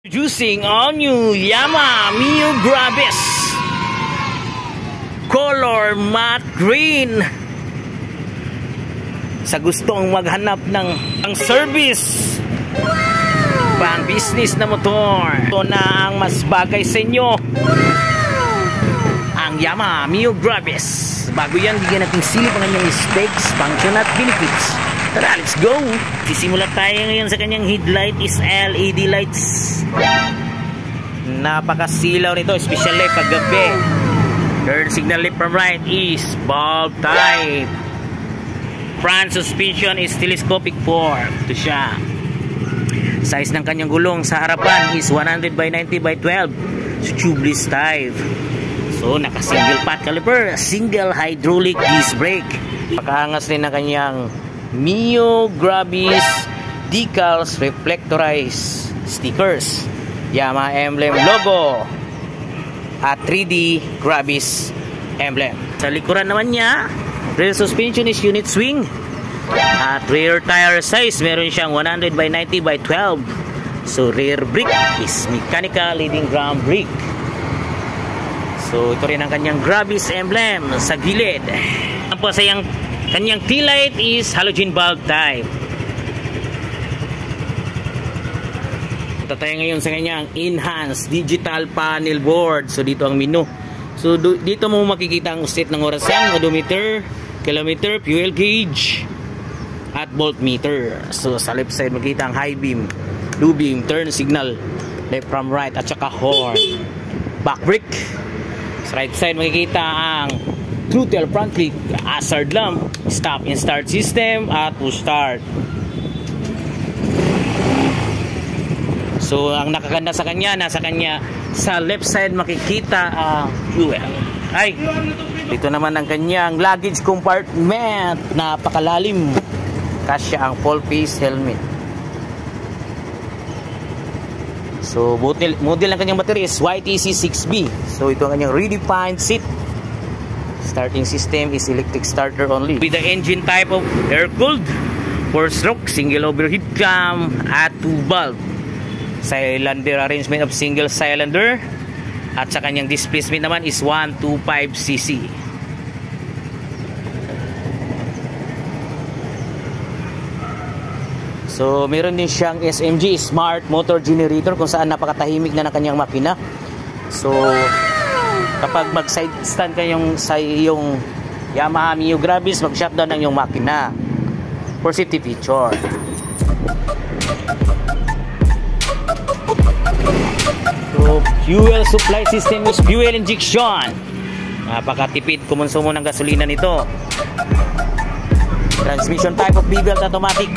Introducing all new Yamaha Mio Grabis color matte green. Sa gustong maghanap ng service pang business na motor, ito na ang mas bagay sa inyo, ang Yamaha Mio Grabis. Bago yan, bigyan natin silip ang kanyang specs, function at benefits. Tara, let's go! Sisimula tayo ngayon sa kanyang headlight is LED lights. Napakasilaw nito, especially pag gabi. Turn signal light from right is bulb type. Front suspension is telescopic form. Ito siya. Size ng kanyang gulong sa harapan is 100 by 90 by 12. So, tubeless type. So, naka-single pot caliper, single hydraulic disc brake. Pakaangas rin ng kanyang Mio Grabis decals, reflectorized stickers, Yamaha emblem logo at 3D Grabis emblem. Sa likuran naman niya, rear suspension is unit swing at rear tire size meron siyang 100 by 90 by 12. So rear brake is mechanical leading drum brake. So ito rin ang kanyang Grabis emblem sa gilid. Tapos sa kanyang tail light is halogen bulb type. Punta tayo ngayon sa kanyang enhanced digital panel board. So dito ang menu. So dito mo makikita ang state ng orasan, odometer, kilometer, fuel gauge at voltmeter. So sa left side makikita ang high beam, low beam, turn signal, left from right at saka horn, back brake. Sa right side makikita ang throttle, front click, hazard lamp, stop and start system at push start. So ang nakaganda sa kanya, nasa kanya sa left side makikita ang fuel. Ay, dito naman ang kanyang luggage compartment, napakalalim. Kasya ang full face helmet. So model ng kanyang battery is YTC6B. So ito ang kanyang redefined seat. Starting system is electric starter only. With the engine type of air-cooled, 4-stroke, single overhead cam at 2 valve. Cylinder arrangement of single cylinder. At sa kanyang displacement naman is 125cc. So meron din siyang SMG, Smart Motor Generator, kung saan napakatahimik na ng kanyang makina. So kapag mag-side stand kayong sa iyong Yamaha Mio Grabis, mag-shutdown ng iyong makina for safety feature. So fuel supply system is fuel injection. Napakatipid kumonsumo ng gasolina nito. Transmission type of B-belt automatic.